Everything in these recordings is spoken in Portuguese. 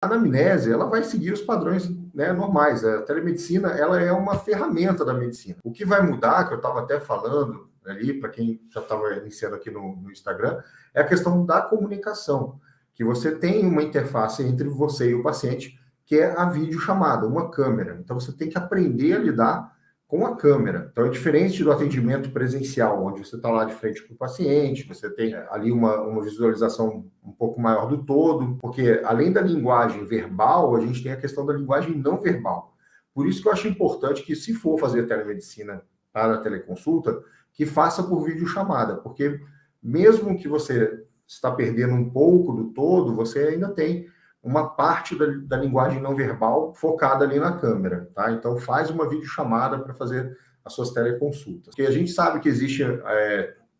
A anamnese, ela vai seguir os padrões, né, normais. A telemedicina, ela é uma ferramenta da medicina. O que vai mudar, que eu estava até falando ali, para quem já estava iniciando aqui no Instagram, é a questão da comunicação, que você tem uma interface entre você e o paciente, que é a videochamada, uma câmera. Então, você tem que aprender a lidar com a câmera. Então, é diferente do atendimento presencial, onde você está lá de frente com o paciente, você tem ali uma visualização um pouco maior do todo, porque além da linguagem verbal, a gente tem a questão da linguagem não verbal. Por isso que eu acho importante que, se for fazer telemedicina para a teleconsulta, que faça por videochamada, porque mesmo que você está perdendo um pouco do todo, você ainda tem uma parte da linguagem não verbal focada ali na câmera, tá? Então faz uma videochamada para fazer as suas teleconsultas. Porque a gente sabe que existe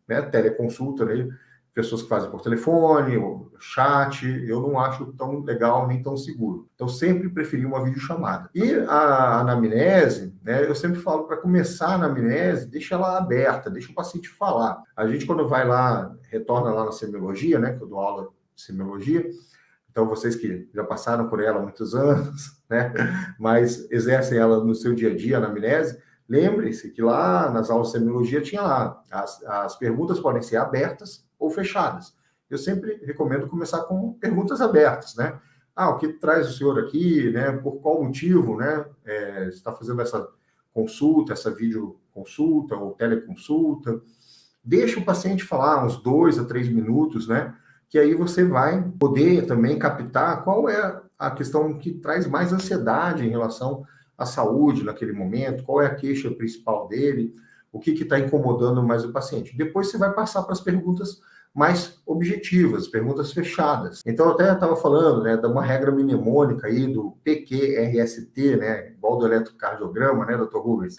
né, teleconsulta, né? Pessoas que fazem por telefone, ou chat, eu não acho tão legal nem tão seguro. Então sempre preferi uma videochamada. E a anamnese, né, eu sempre falo, para começar a anamnese, deixa ela aberta, deixa o paciente falar. A gente, quando vai lá, retorna lá na semiologia, né, que eu dou aula de semiologia, então, vocês que já passaram por ela há muitos anos, né, mas exercem ela no seu dia a dia, na anamnese, lembrem-se que lá nas aulas de semiologia tinha lá, as perguntas podem ser abertas ou fechadas. Eu sempre recomendo começar com perguntas abertas, né? O que traz o senhor aqui, né? Por qual motivo, né? Está fazendo essa consulta, essa videoconsulta ou teleconsulta? Deixa o paciente falar uns 2 a 3 minutos, né? Que aí você vai poder também captar qual é a questão que traz mais ansiedade em relação à saúde naquele momento, qual é a queixa principal dele, o que está incomodando mais o paciente. Depois você vai passar para as perguntas mais objetivas, perguntas fechadas. Então, eu até estava falando, né, de uma regra mnemônica aí do PQRST, né, igual do eletrocardiograma, né, Dr. Rubens?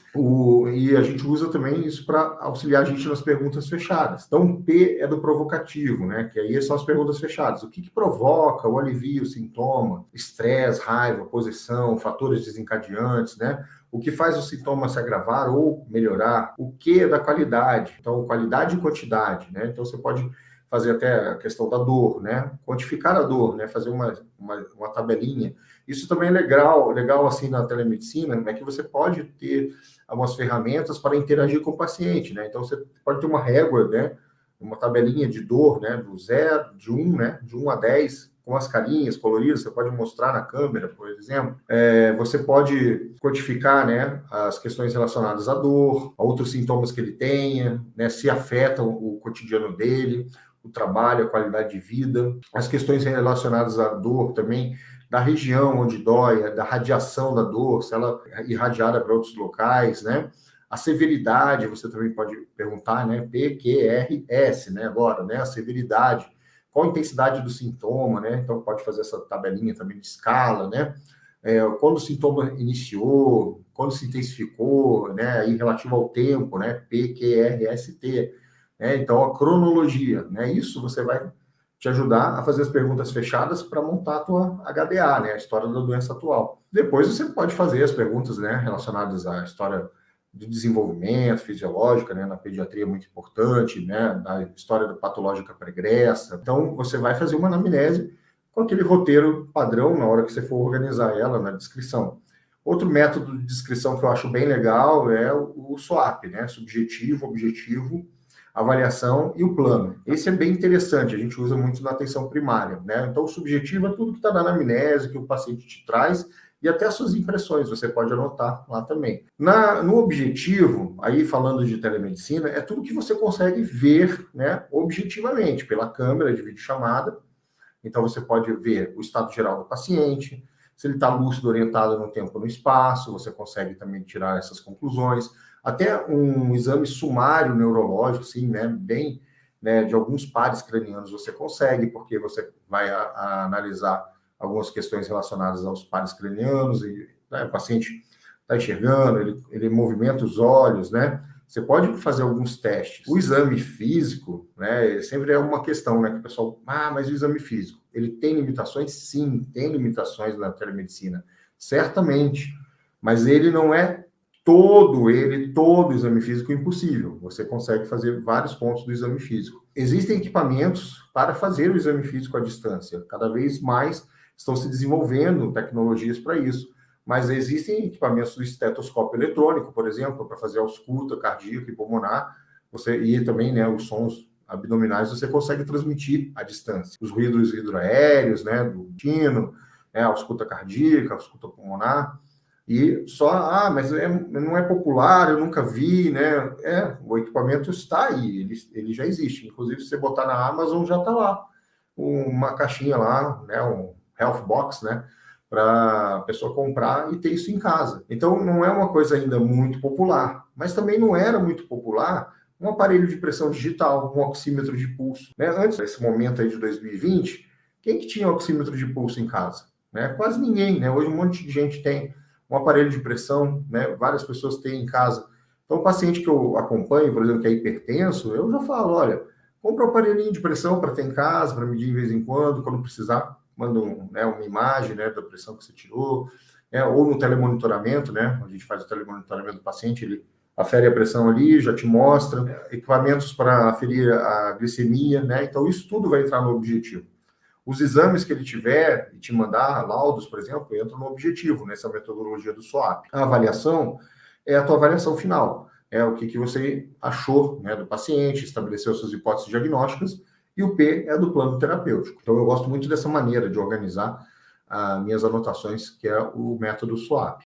E a gente usa também isso para auxiliar a gente nas perguntas fechadas. Então, P é do provocativo, né, que aí são as perguntas fechadas. O que provoca ou alivia o sintoma? Estresse, raiva, posição, fatores desencadeantes, né? O que faz o sintoma se agravar ou melhorar? O que é da qualidade? Então, qualidade e quantidade, né? Então, você pode fazer até a questão da dor, né? Quantificar a dor, né? Fazer uma tabelinha. Isso também é legal assim na telemedicina, é que você pode ter algumas ferramentas para interagir com o paciente, né? Então, você pode ter uma régua, né? Uma tabelinha de dor, né? Do 0, de 1, né? De 1 a 10, com as carinhas coloridas, você pode mostrar na câmera, por exemplo. Você pode codificar, né, as questões relacionadas à dor, a outros sintomas que ele tenha, né, se afetam o cotidiano dele, o trabalho, a qualidade de vida, as questões relacionadas à dor também, da região onde dói, da radiação da dor, se ela é irradiada para outros locais, né? A severidade, você também pode perguntar, né? PQRS, né? Agora, né? A severidade. Qual a intensidade do sintoma, né? Então, pode fazer essa tabelinha também de escala, né? Quando o sintoma iniciou, quando se intensificou, né? Aí, relativo ao tempo, né? PQRST. Então, a cronologia, né? Isso você vai te ajudar a fazer as perguntas fechadas para montar a tua HDA, né? A história da doença atual. Depois você pode fazer as perguntas, né? Relacionadas à história do desenvolvimento fisiológico, né, na pediatria é muito importante, né, da história da patológica pregressa. Então, você vai fazer uma anamnese com aquele roteiro padrão na hora que você for organizar ela na descrição. Outro método de descrição que eu acho bem legal é o SWOP, né, subjetivo, objetivo, avaliação e o plano. Esse é bem interessante, a gente usa muito na atenção primária, né? Então, o subjetivo é tudo que está na anamnese, que o paciente te traz, e até as suas impressões, você pode anotar lá também. No objetivo, aí falando de telemedicina, é tudo que você consegue ver, né, objetivamente, pela câmera de videochamada. Então, você pode ver o estado geral do paciente, se ele está lúcido, orientado no tempo e no espaço, você consegue também tirar essas conclusões. Até um exame sumário neurológico, assim, né, bem, né, de alguns pares cranianos você consegue, porque você vai analisar algumas questões relacionadas aos pares cranianos, e né, o paciente está enxergando, ele movimenta os olhos, né? Você pode fazer alguns testes. O exame físico, né, sempre é uma questão, né, que o pessoal, mas o exame físico, ele tem limitações? Sim, tem limitações na telemedicina, certamente, mas ele não é todo o exame físico impossível. Você consegue fazer vários pontos do exame físico. Existem equipamentos para fazer o exame físico à distância, cada vez mais estão se desenvolvendo tecnologias para isso. Mas existem equipamentos do estetoscópio eletrônico, por exemplo, para fazer ausculta cardíaca e pulmonar, e também, né, os sons abdominais você consegue transmitir à distância. Os ruídos hidroaéreos, né, do tino, né, a ausculta cardíaca, a ausculta pulmonar, e só, mas não é popular, eu nunca vi, né? O equipamento está aí, ele já existe. Inclusive, se você botar na Amazon, já está lá uma caixinha lá, né, um health box, né, para a pessoa comprar e ter isso em casa. Então, não é uma coisa ainda muito popular, mas também não era muito popular um aparelho de pressão digital, um oxímetro de pulso. Né? Antes desse momento aí de 2020, quem que tinha oxímetro de pulso em casa? Né? Quase ninguém, né? Hoje um monte de gente tem um aparelho de pressão, né? Várias pessoas têm em casa. Então, o paciente que eu acompanho, por exemplo, que é hipertenso, eu já falo, olha, compra um aparelhinho de pressão para ter em casa, para medir de vez em quando precisar, manda uma imagem, né, da pressão que você tirou, ou no telemonitoramento, né? A gente faz o telemonitoramento do paciente, ele afere a pressão ali, já te mostra, equipamentos para aferir a glicemia, né? Então, isso tudo vai entrar no objetivo. Os exames que ele tiver e te mandar, laudos, por exemplo, entram no objetivo, nessa metodologia do SWAP. A avaliação é a tua avaliação final, é o que você achou, né, do paciente, estabeleceu suas hipóteses diagnósticas, e o P é do plano terapêutico. Então, eu gosto muito dessa maneira de organizar as minhas anotações, que é o método SWAP.